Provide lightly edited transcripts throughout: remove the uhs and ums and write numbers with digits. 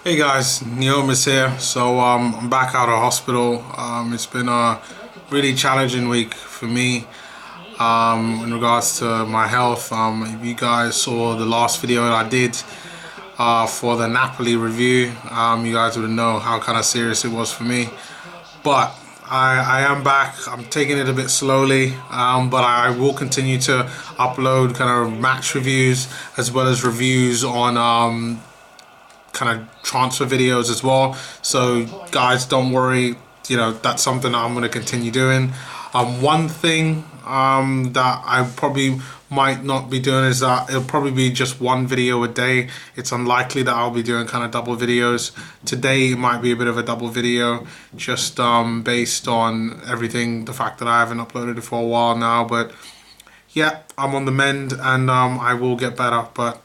Hey guys, Neom is here. I'm back out of hospital. It's been a really challenging week for me in regards to my health. If you guys saw the last video that I did for the Napoli review, you guys would know how kind of serious it was for me. But I am back. I'm taking it a bit slowly, but I will continue to upload kind of match reviews as well as reviews on kind of transfer videos as well. So guys, don't worry, that's something that I'm going to continue doing. One thing that I probably might not be doing is that it'll probably be just one video a day. It's unlikely that I'll be doing kind of double videos. Today it might be a bit of a double video, just based on everything, the fact that I haven't uploaded it for a while now. But yeah, I'm on the mend, and I will get better. But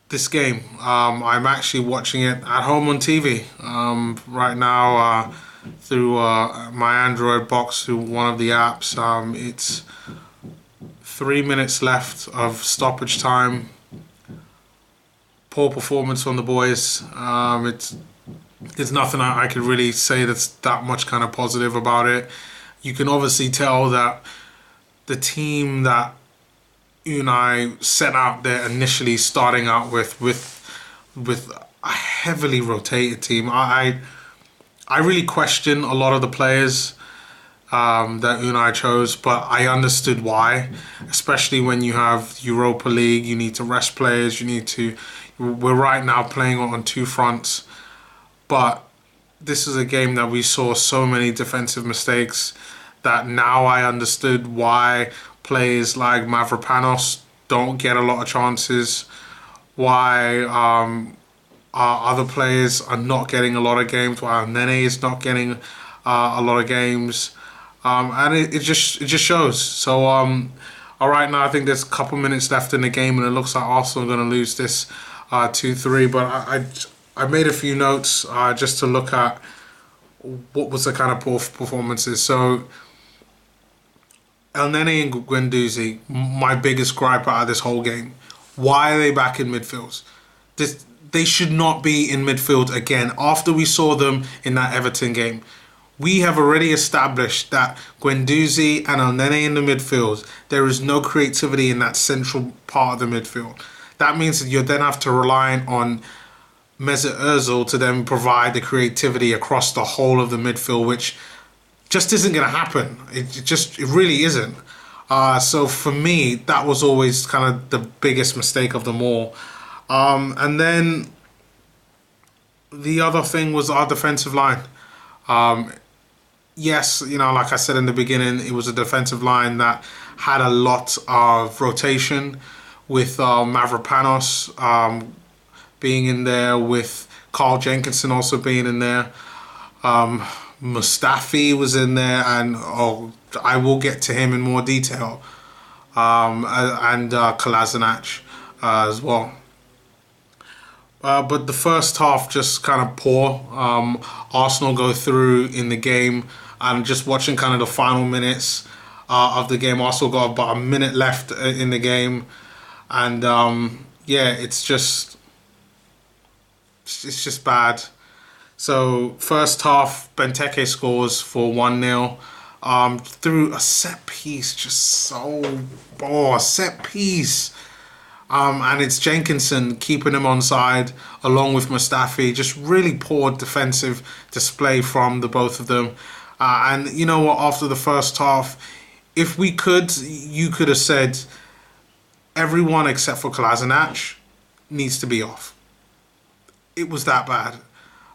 this game, I'm actually watching it at home on TV right now through my Android box, through one of the apps. It's 3 minutes left of stoppage time. Poor performance from the boys. It's nothing I could really say that's that much kind of positive about it. You can obviously tell that the team that Unai set out there initially, starting out with a heavily rotated team. I really question a lot of the players that Unai chose, but I understood why. Especially when you have Europa League, you need to rest players. We're right now playing on two fronts, but this is a game that we saw so many defensive mistakes that now I understood why players like Mavropanos don't get a lot of chances, why our other players are not getting a lot of games, why Elneny is not getting a lot of games, and it just shows. So all right, now I think there's a couple minutes left in the game, and it looks like Arsenal are going to lose this 2-3. But I made a few notes just to look at what was the kind of poor performances. So Elneny and Guendouzi, my biggest gripe out of this whole game. Why are they back in midfield? They should not be in midfield again after we saw them in that Everton game. We have already established that Guendouzi and Elneny in the midfield, there is no creativity in that central part of the midfield. That means that you then have to rely on Mesut Ozil to then provide the creativity across the whole of the midfield, which just isn't going to happen. It really isn't. So for me, that was always kind of the biggest mistake of them all. And then the other thing was our defensive line. Yes, like I said in the beginning, it was a defensive line that had a lot of rotation, with Mavropanos being in there, with Carl Jenkinson also being in there. Mustafi was in there, and I will get to him in more detail, and Kolasinac as well. But the first half just kind of poor. Arsenal go through in the game, and just watching kind of the final minutes of the game, Arsenal got about a minute left in the game, and yeah, it's just bad. So first half, Benteke scores for 1-0 through a set piece, a set piece. And it's Jenkinson keeping him onside along with Mustafi. Just really poor defensive display from the both of them. And you know what, after the first half, if you could have said everyone except for Kolasinac needs to be off. It was that bad.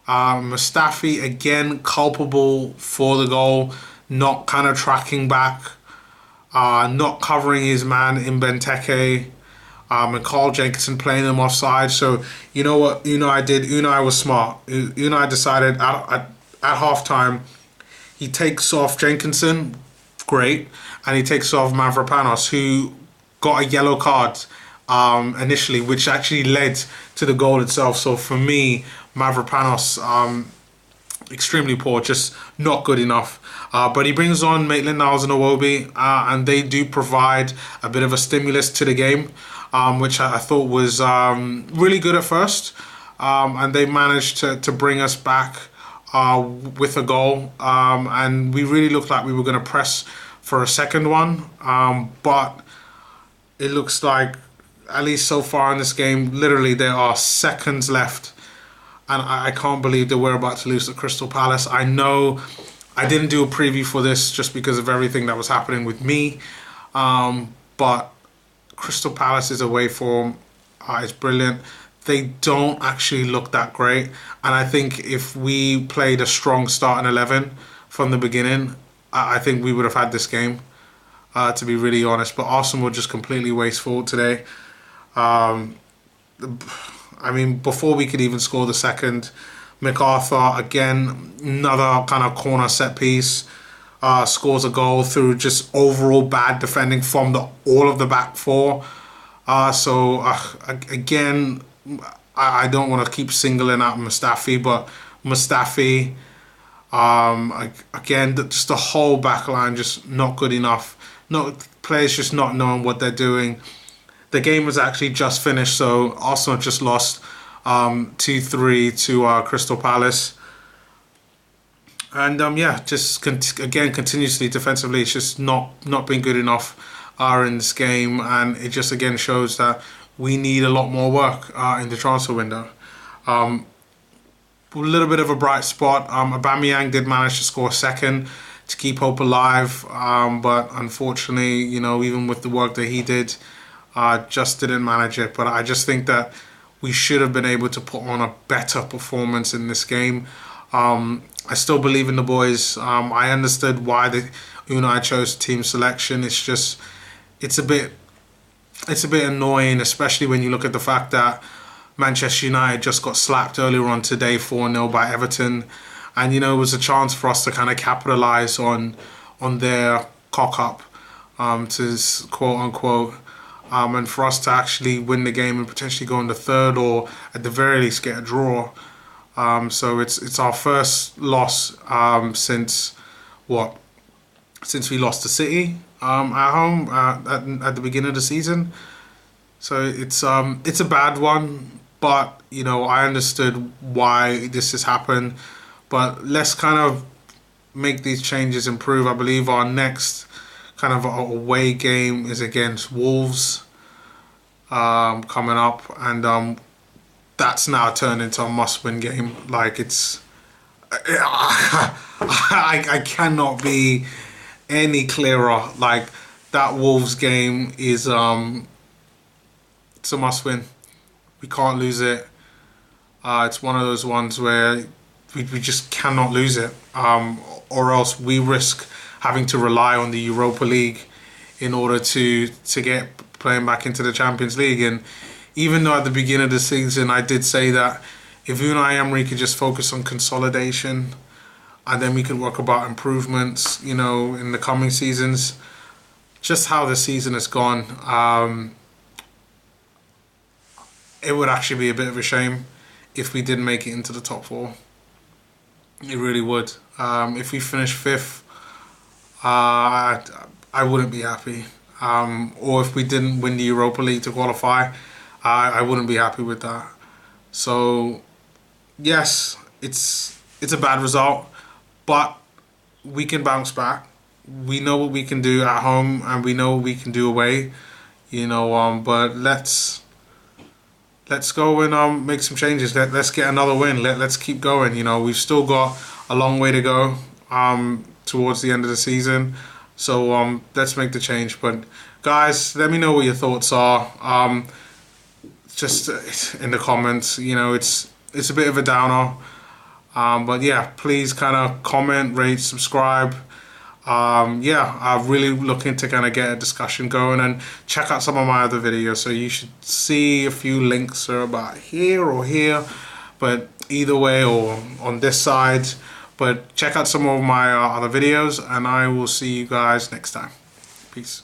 Mustafi, again, culpable for the goal, not kind of tracking back, not covering his man in Benteke, and Carl Jenkinson playing him offside. So, you know what Unai did? Unai was smart. Unai decided at halftime, he takes off Jenkinson, great, and he takes off Mavropanos, who got a yellow card initially, which actually led to the goal itself. So for me, Mavropanos, extremely poor, just not good enough. But he brings on Maitland-Niles and Iwobi, and they do provide a bit of a stimulus to the game, which I thought was really good at first. and they managed to bring us back with a goal, and we really looked like we were going to press for a second one, but it looks like, at least so far in this game, literally there are seconds left, and I can't believe that we're about to lose to Crystal Palace. I know I didn't do a preview for this just because of everything that was happening with me, but Crystal Palace's away form is brilliant. They don't actually look that great, and I think if we played a strong starting 11 from the beginning, I think we would have had this game, to be really honest. But Arsenal were just completely wasteful today. I mean, before we could even score the second, MacArthur, again, another kind of corner set piece, scores a goal through just overall bad defending from all of the back four. Again, I don't want to keep singling out Mustafi, but Mustafi, again, just the whole back line just not good enough. Players just not knowing what they're doing. The game was actually just finished, so Arsenal just lost 2-3 to Crystal Palace. And yeah, just again, continuously defensively, it's just not been good enough in this game, and it just again shows that we need a lot more work in the transfer window. A little bit of a bright spot. Aubameyang did manage to score a second to keep hope alive, but unfortunately, you know, even with the work that he did, just didn't manage it. But I just think that we should have been able to put on a better performance in this game. I still believe in the boys. I understood why Unai chose team selection. It's just, it's a bit annoying, especially when you look at the fact that Manchester United just got slapped earlier on today 4-0 by Everton, and you know, it was a chance for us to kind of capitalise on their cock up, to quote unquote, and for us to actually win the game and potentially go in the third, or at the very least get a draw. So it's our first loss since we lost to City at home at the beginning of the season. So it's a bad one, but you know, I understood why this has happened. But let's kind of make these changes, improve. I believe our next kind of away game is against Wolves coming up, and that's now turned into a must-win game. Like, it's I cannot be any clearer. Like, that Wolves game is it's a must-win. We can't lose it. It's one of those ones where we just cannot lose it, or else we risk having to rely on the Europa League in order to get playing back into the Champions League. And even though at the beginning of the season I did say that if Unai Emery could just focus on consolidation, and then we could work about improvements, you know, in the coming seasons, just how the season has gone, it would actually be a bit of a shame if we didn't make it into the top four. It really would. If we finish fifth, I wouldn't be happy. Or if we didn't win the Europa League to qualify, I wouldn't be happy with that. So yes, it's a bad result, but we can bounce back. We know what we can do at home, and we know what we can do away. You know, but let's go and make some changes. Let's get another win. Let's keep going. You know, we've still got a long way to go towards the end of the season. So let's make the change. But guys, let me know what your thoughts are. Just in the comments. You know, it's a bit of a downer. But yeah, please kind of comment, rate, subscribe. Yeah, I'm really looking to kind of get a discussion going, and check out some of my other videos. So you should see a few links are about here or here, but either way, or on this side. But check out some of my other videos, and I will see you guys next time. Peace.